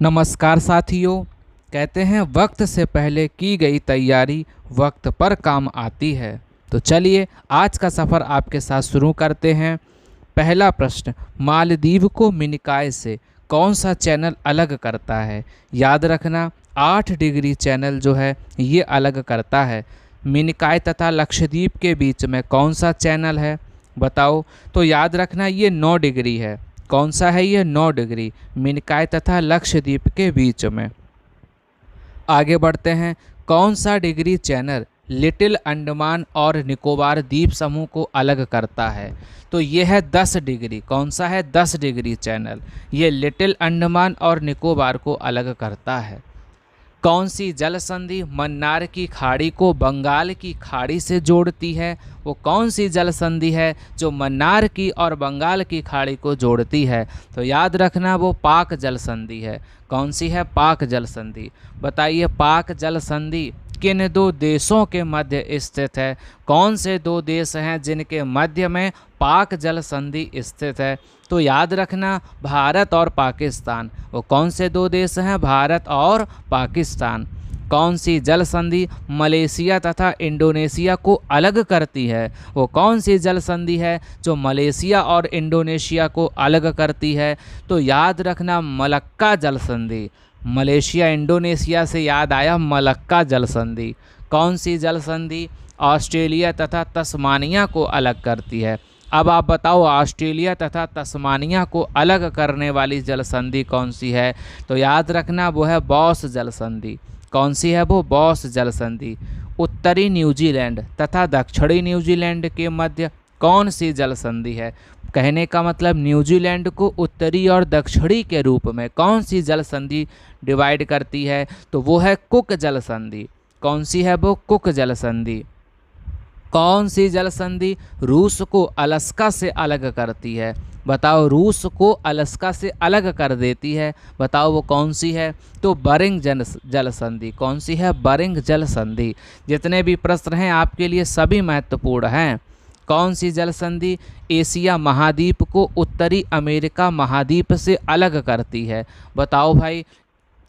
नमस्कार साथियों। कहते हैं वक्त से पहले की गई तैयारी वक्त पर काम आती है। तो चलिए आज का सफ़र आपके साथ शुरू करते हैं। पहला प्रश्न, मालदीव को मिनिकॉय से कौन सा चैनल अलग करता है? याद रखना 8 डिग्री चैनल जो है ये अलग करता है। मिनिकॉय तथा लक्षद्वीप के बीच में कौन सा चैनल है बताओ? तो याद रखना ये 9 डिग्री है। कौन सा है ये? 9 डिग्री मिनिकॉय तथा लक्षद्वीप के बीच में। आगे बढ़ते हैं। कौन सा डिग्री चैनल लिटिल अंडमान और निकोबार द्वीप समूह को अलग करता है? तो ये है 10 डिग्री। कौन सा है? 10 डिग्री चैनल ये लिटिल अंडमान और निकोबार को अलग करता है। कौन सी जल संधि मन्नार की खाड़ी को बंगाल की खाड़ी से जोड़ती है? वो कौन सी जल संधि है जो मन्नार की और बंगाल की खाड़ी को जोड़ती है? तो याद रखना वो पाक जल संधि है। कौन सी है? पाक जल संधि। बताइए पाक जल संधि किन 2 देशों के मध्य स्थित है? कौन से 2 देश हैं जिनके मध्य में पाक जल संधि स्थित है? तो याद रखना भारत और पाकिस्तान। वो कौन से 2 देश हैं? भारत और पाकिस्तान। कौन सी जल संधि मलेशिया तथा इंडोनेशिया को अलग करती है? वो कौन सी जल संधि है जो मलेशिया और इंडोनेशिया को अलग करती है? तो याद रखना मलक्का जल संधि। मलेशिया इंडोनेशिया से याद आया मलक्का जल संधि। कौन सी जल संधि ऑस्ट्रेलिया तथा तस्मानिया को अलग करती है? अब आप बताओ ऑस्ट्रेलिया तथा तस्मानिया को अलग करने वाली जल संधि कौन सी है? तो याद रखना वो है बॉस जल संधि। कौन सी है वो? बॉस जल संधि। उत्तरी न्यूजीलैंड तथा दक्षिणी न्यूजीलैंड के मध्य कौन सी जल संधि है? कहने का मतलब न्यूजीलैंड को उत्तरी और दक्षिणी के रूप में कौन सी जल संधि डिवाइड करती है? तो वो है कुक जल संधि। कौन सी है वो? कुक जल संधि। कौन सी जल संधि रूस को अलास्का से अलग करती है? बताओ रूस को अलास्का से अलग कर देती है। बताओ वो कौन सी है? तो बरिंग जल संधि। कौन सी है? बरिंग जल संधि। जितने भी प्रश्न हैं आपके लिए सभी महत्वपूर्ण हैं। कौन सी जल संधि एशिया महाद्वीप को उत्तरी अमेरिका महाद्वीप से अलग करती है? बताओ भाई।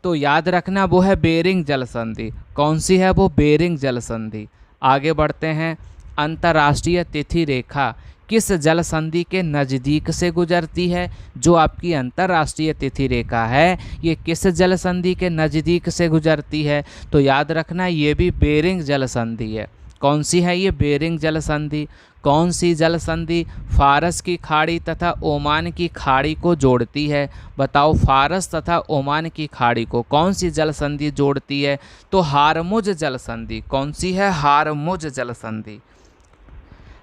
तो याद रखना वो है बेरिंग जल संधि। कौन सी है वो? बेरिंग जल संधि। आगे बढ़ते हैं। अंतर्राष्ट्रीय तिथि रेखा किस जल संधि के नज़दीक से गुजरती है? जो आपकी अंतर्राष्ट्रीय तिथि रेखा है ये किस जल संधि के नज़दीक से गुजरती है? तो याद रखना ये भी बेरिंग जल संधि है। कौन सी है ये? बेरिंग जल संधि। कौन सी जल संधि फारस की खाड़ी तथा ओमान की खाड़ी को जोड़ती है? बताओ फारस तथा ओमान की खाड़ी को कौन सी जल संधि जोड़ती है? तो हारमुज जल संधि। कौन सी है? हारमुज जल संधि।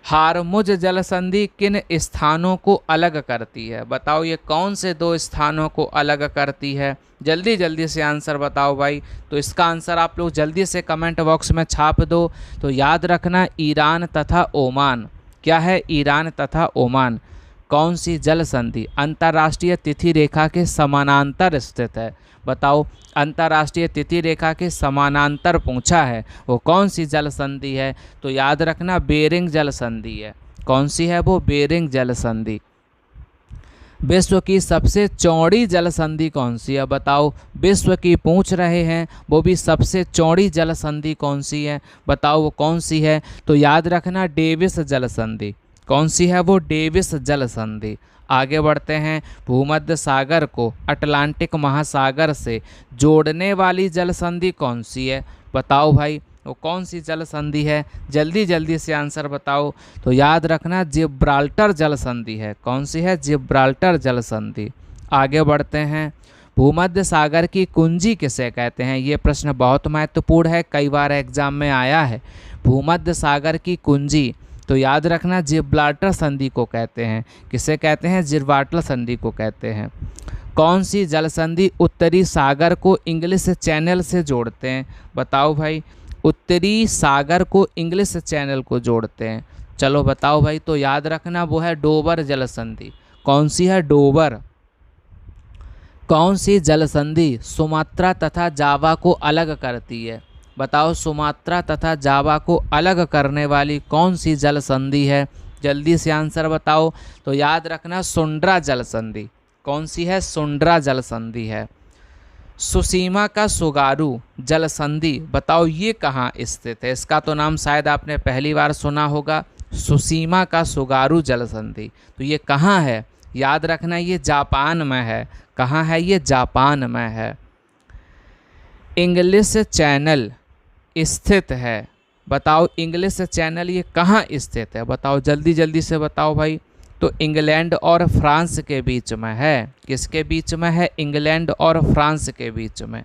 हारमुज जल संधि किन स्थानों को अलग करती है? बताओ ये कौन से 2 स्थानों को अलग करती है? जल्दी जल्दी से आंसर बताओ भाई। तो इसका आंसर आप लोग जल्दी से कमेंट बॉक्स में छाप दो। तो याद रखना ईरान तथा ओमान। क्या है? ईरान तथा ओमान। कौन सी जल संधि अंतर्राष्ट्रीय तिथि रेखा के समानांतर स्थित है? बताओ अंतर्राष्ट्रीय तिथि रेखा के समानांतर पूछा है, वो कौन सी जल संधि है? तो याद रखना बेरिंग जल संधि है। कौन सी है वो? बेरिंग जल संधि। विश्व की सबसे चौड़ी जल संधि कौन सी है? बताओ विश्व की पूछ रहे हैं, वो भी सबसे चौड़ी जल संधि कौन सी है? बताओ वो कौन सी है? तो याद रखना डेविस जल संधि। कौन सी है वो? डेविस जल संधि। आगे बढ़ते हैं। भूमध्य सागर को अटलांटिक महासागर से जोड़ने वाली जल संधि कौन सी है? बताओ भाई वो कौन सी जल संधि है? जल्दी जल्दी से आंसर बताओ। तो याद रखना जिब्राल्टर जल संधि है। कौन सी है? जिब्राल्टर जल संधि। आगे बढ़ते हैं। भूमध्य सागर की कुंजी किसे कहते हैं? ये प्रश्न बहुत महत्वपूर्ण है, कई बार एग्जाम में आया है। भूमध्य सागर की कुंजी तो याद रखना जिब्राल्टर संधि को कहते हैं। किसे कहते हैं? जिब्राल्टर संधि को कहते हैं। कौन सी जल संधि उत्तरी सागर को इंग्लिश चैनल से जोड़ते हैं? बताओ भाई। उत्तरी सागर को इंग्लिश चैनल को जोड़ते हैं। चलो बताओ भाई। तो याद रखना वो है डोबर जल संधि। कौन सी है? डोबर। कौन सी जल संधि सुमात्रा तथा जावा को अलग करती है? बताओ सुमात्रा तथा जावा को अलग करने वाली कौन सी जल संधि है? जल्दी से आंसर बताओ। तो याद रखना सुंड्रा जल संधि। कौन सी है? सुंड्रा जल संधि है। सुसीमा का सुगारू जलसंधि, बताओ ये कहाँ स्थित है? इसका तो नाम शायद आपने पहली बार सुना होगा, सुसीमा का सुगारू जलसंधि। तो ये कहाँ है? याद रखना, ये जापान में है। कहाँ है? ये जापान में है। इंग्लिश चैनल स्थित है, बताओ इंग्लिश चैनल ये कहाँ स्थित है? बताओ जल्दी जल्दी से बताओ भाई। तो इंग्लैंड और फ्रांस के बीच में है। किसके बीच में है? इंग्लैंड और फ्रांस के बीच में।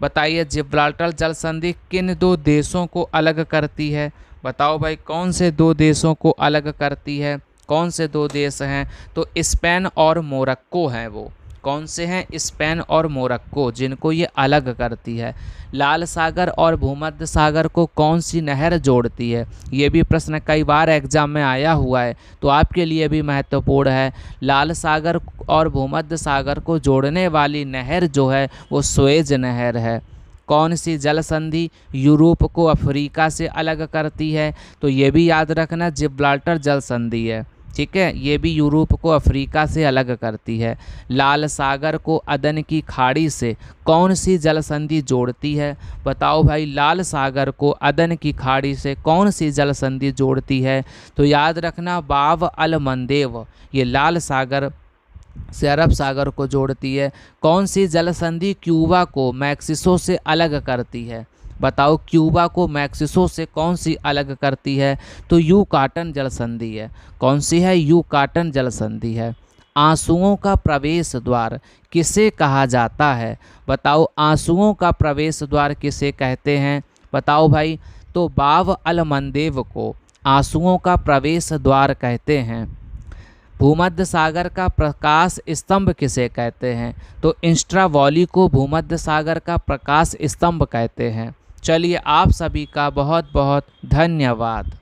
बताइए जिब्राल्टर जल संधि किन दो देशों को अलग करती है? बताओ भाई कौन से दो देशों को अलग करती है? कौन से दो देश हैं? तो स्पेन और मोरक्को हैं। वो कौन से हैं? स्पेन और मोरक्को, जिनको ये अलग करती है। लाल सागर और भूमध्य सागर को कौन सी नहर जोड़ती है? ये भी प्रश्न कई बार एग्जाम में आया हुआ है, तो आपके लिए भी महत्वपूर्ण है। लाल सागर और भूमध्य सागर को जोड़ने वाली नहर जो है वो सुएज नहर है। कौन सी जल संधि यूरोप को अफ्रीका से अलग करती है? तो ये भी याद रखना, जिब्राल्टर जल संधि है। ठीक है, ये भी यूरोप को अफ्रीका से अलग करती है। लाल सागर को अदन की खाड़ी से कौन सी जल संधि जोड़ती है? बताओ भाई लाल सागर को अदन की खाड़ी से कौन सी जल संधि जोड़ती है? तो याद रखना बाब अल मंदेव, ये लाल सागर से अरब सागर को जोड़ती है। कौन सी जल संधि क्यूबा को मैक्सिको से अलग करती है? बताओ क्यूबा को मैक्सिको से कौन सी अलग करती है? तो यूकाटन जल संधि है। कौन सी है? यूकाटन जल संधि है। आंसुओं का प्रवेश द्वार किसे कहा जाता है? बताओ आंसुओं का प्रवेश द्वार किसे कहते हैं? बताओ भाई, तो बाब अल मंदेव को आंसुओं का प्रवेश द्वार कहते हैं। भूमध्य सागर का प्रकाश स्तंभ किसे कहते हैं? तो इंस्ट्रावॉली को भूमध्य सागर का प्रकाश स्तंभ कहते हैं। चलिए आप सभी का बहुत बहुत धन्यवाद।